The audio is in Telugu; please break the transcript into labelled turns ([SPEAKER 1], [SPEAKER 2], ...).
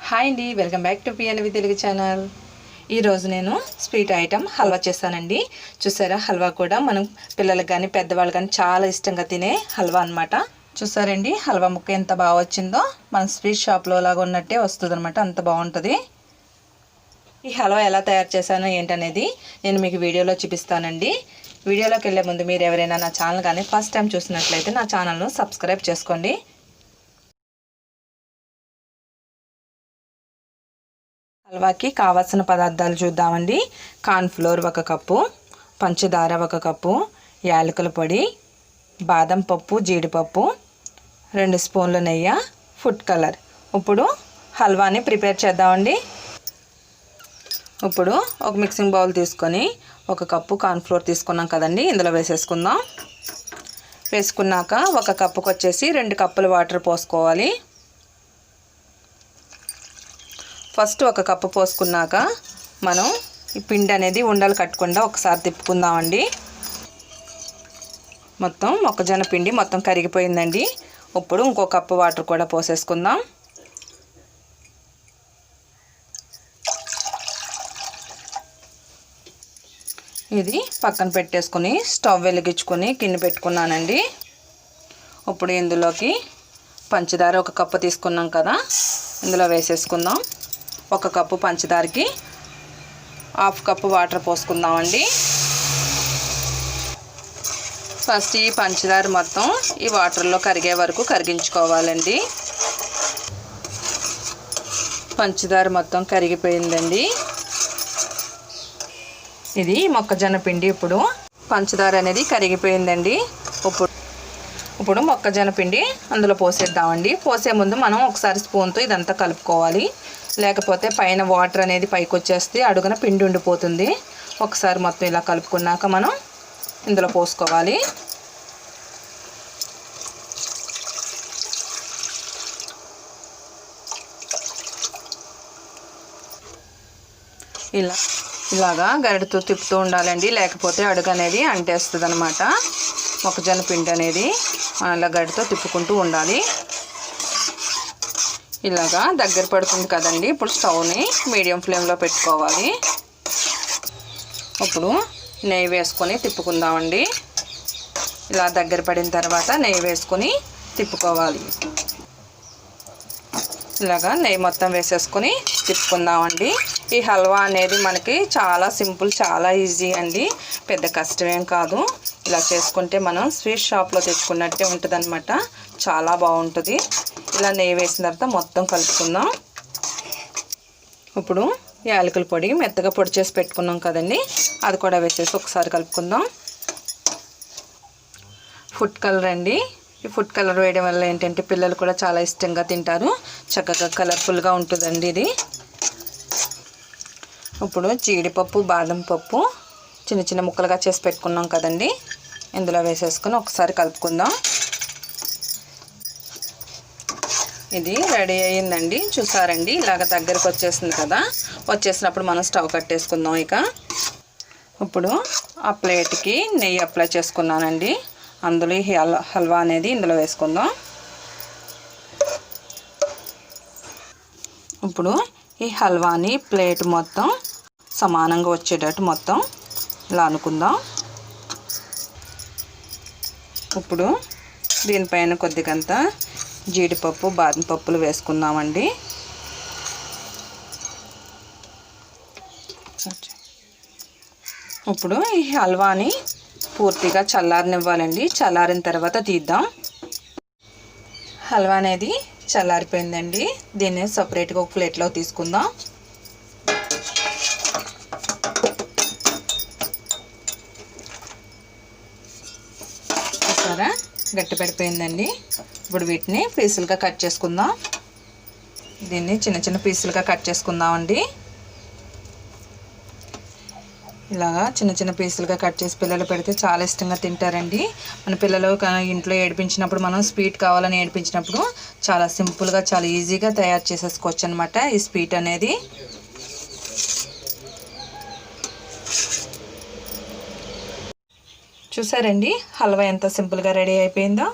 [SPEAKER 1] హాయ్ అండి, welcome back to PNV Telugu channel. ఈరోజు నేను స్వీట్ ఐటమ్ హల్వా చేస్తానండి. చూసారా, హల్వా కూడా మనం పిల్లలకు కానీ పెద్దవాళ్ళు కానీ చాలా ఇష్టంగా తినే హల్వా అనమాట. చూసారండి, హల్వా ముక్క ఎంత బాగా వచ్చిందో, మన స్వీట్ షాప్లో లాగా ఉన్నట్టే వస్తుంది అనమాట. అంత బాగుంటుంది. ఈ హల్వా ఎలా తయారు చేశానో ఏంటనేది నేను మీకు వీడియోలో చూపిస్తానండి. వీడియోలోకి వెళ్ళే ముందు మీరు ఎవరైనా నా ఛానల్ కానీ ఫస్ట్ టైం చూసినట్లయితే నా ఛానల్ను సబ్స్క్రైబ్ చేసుకోండి. హల్వాకి కావాల్సిన పదార్థాలు చూద్దామండి. కార్న్ఫ్లోర్ 1 కప్పు, పంచదార 1 కప్పు, యాలకుల పొడి, బాదం పప్పు, జీడిపప్పు, 2 స్పూన్ల నెయ్యి, ఫుడ్ కలర్. ఇప్పుడు హల్వాని ప్రిపేర్ చేద్దామండి. ఇప్పుడు ఒక మిక్సింగ్ బౌల్ తీసుకొని 1 కప్పు కార్న్ఫ్లోర్ తీసుకున్నాం కదండి, ఇందులో వేసేసుకుందాం. వేసుకున్నాక 1 కప్పుకి వచ్చేసి 2 కప్పుల వాటర్ పోసుకోవాలి. ఫస్ట్ 1 కప్పు పోసుకున్నాక మనం ఈ పిండి అనేది ఉండలు కట్టకుండా ఒకసారి తిప్పుకుందామండి. మొత్తం మొక్కజొన్న పిండి మొత్తం కరిగిపోయిందండి. ఇప్పుడు ఇంకో కప్పు వాటర్ కూడా పోసేసుకుందాం. ఇది పక్కన పెట్టేసుకొని స్టవ్ వెలిగించుకొని గిన్నె పెట్టుకున్నానండి. ఇప్పుడు ఇందులోకి పంచదార 1 కప్పు తీసుకున్నాం కదా, ఇందులో వేసేసుకుందాం. 1 కప్పు పంచదారకి 1/2 కప్పు వాటర్ పోసుకుందామండి. ఫస్ట్ ఈ పంచదార మొత్తం ఈ వాటర్లో కరిగే వరకు కరిగించుకోవాలండి. పంచదార మొత్తం కరిగిపోయిందండి. ఇది మొక్కజొన్న పిండి. ఇప్పుడు పంచదార అనేది కరిగిపోయిందండి. ఇప్పుడు మొక్కజొన్న పిండి అందులో పోసేద్దామండి. పోసే ముందు మనం ఒకసారి స్పూన్తో ఇదంతా కలుపుకోవాలి, లేకపోతే పైన వాటర్ అనేది పైకి వచ్చేస్తే అడుగున పిండి ఉండిపోతుంది. ఒకసారి మొత్తం ఇలా కలుపుకున్నాక మనం ఇందులో పోసుకోవాలి. ఇలాగా గరిటతో తిప్పుతూ ఉండాలండి, లేకపోతే అడుగు అనేది అంటేస్తుంది అనమాట. మొక్కజొన్న పిండి అనేది అలా గరిటతో తిప్పుకుంటూ ఉండాలి. ఇలాగా దగ్గర పడుతుంది కదండి. ఇప్పుడు స్టవ్ని మీడియం ఫ్లేమ్లో పెట్టుకోవాలి. ఇప్పుడు నెయ్యి వేసుకొని తిప్పుకుందామండి. ఇలా దగ్గర పడిన తర్వాత నెయ్యి వేసుకొని తిప్పుకోవాలి. ఇలాగా నెయ్యి మొత్తం వేసేసుకొని తిప్పుకుందామండి. ఈ హల్వా అనేది మనకి చాలా సింపుల్, చాలా ఈజీ అండి, పెద్ద కష్టమేం కాదు. ఇలా చేసుకుంటే మనం స్వీట్ షాప్లో తెచ్చుకున్నట్టే ఉంటుంది అనమాట. చాలా బాగుంటుంది. ఇలా నెయ్యి వేసిన తర్వాత మొత్తం కలుపుకుందాం. ఇప్పుడు యాలకుల పొడి మెత్తగా పొడి చేసి పెట్టుకున్నాం కదండి, అది కూడా వేసేసి ఒకసారి కలుపుకుందాం. ఫుడ్ కలర్ అండి. ఈ ఫుడ్ కలర్ వేయడం వల్ల ఏంటంటే పిల్లలు కూడా చాలా ఇష్టంగా తింటారు. చక్కగా కలర్ఫుల్గా ఉంటుందండి ఇది. ఇప్పుడు జీడిపప్పు, బాదం పప్పు చిన్న చిన్న ముక్కలుగా చేసి పెట్టుకున్నాం కదండి, ఇందులో వేసేసుకొని ఒకసారి కలుపుకుందాం. ఇది రెడీ అయ్యిందండి. చూసారండి, ఇలాగ దగ్గరకు వచ్చేసింది కదా. వచ్చేసినప్పుడు మనం స్టవ్ కట్టేసుకుందాం. ఇప్పుడు ఆ ప్లేట్కి నెయ్యి అప్లై చేసుకున్నానండి. అందులో ఈ హల్వా అనేది ఇందులో వేసుకుందాం. ఇప్పుడు ఈ హల్వాని ప్లేట్ మొత్తం సమానంగా వచ్చేటట్టు మొత్తం ఇలా అనుకుందాం. ఇప్పుడు దీనిపైన కొద్దిగంత జీడిపప్పు, బాదం పప్పులు వేసుకుందామండి. ఇప్పుడు ఈ హల్వాని పూర్తిగా చల్లారనివ్వాలండి. చల్లారిన తర్వాత తీద్దాం. హల్వా అనేది చల్లారిపోయిందండి. దీన్ని సపరేట్గా ఒక ప్లేట్లో తీసుకుందాం. చూసారా, గట్టి పడిపోయిందండి. ఇప్పుడు వీటిని పీసులుగా కట్ చేసుకుందాం. దీన్ని చిన్న చిన్న పీసులుగా కట్ చేసుకుందామండి. ఇలాగా చిన్న చిన్న పీసులుగా కట్ చేసి పిల్లలు పెడితే చాలా ఇష్టంగా తింటారండి. మన పిల్లలు ఇంట్లో ఏడిపించినప్పుడు, మనం స్వీట్ కావాలని ఏడిపించినప్పుడు చాలా సింపుల్గా, చాలా ఈజీగా తయారు చేసేసుకోవచ్చు అనమాట ఈ స్వీట్ అనేది. చూసారండి, హల్వా ఎంత సింపుల్గా రెడీ అయిపోయిందో.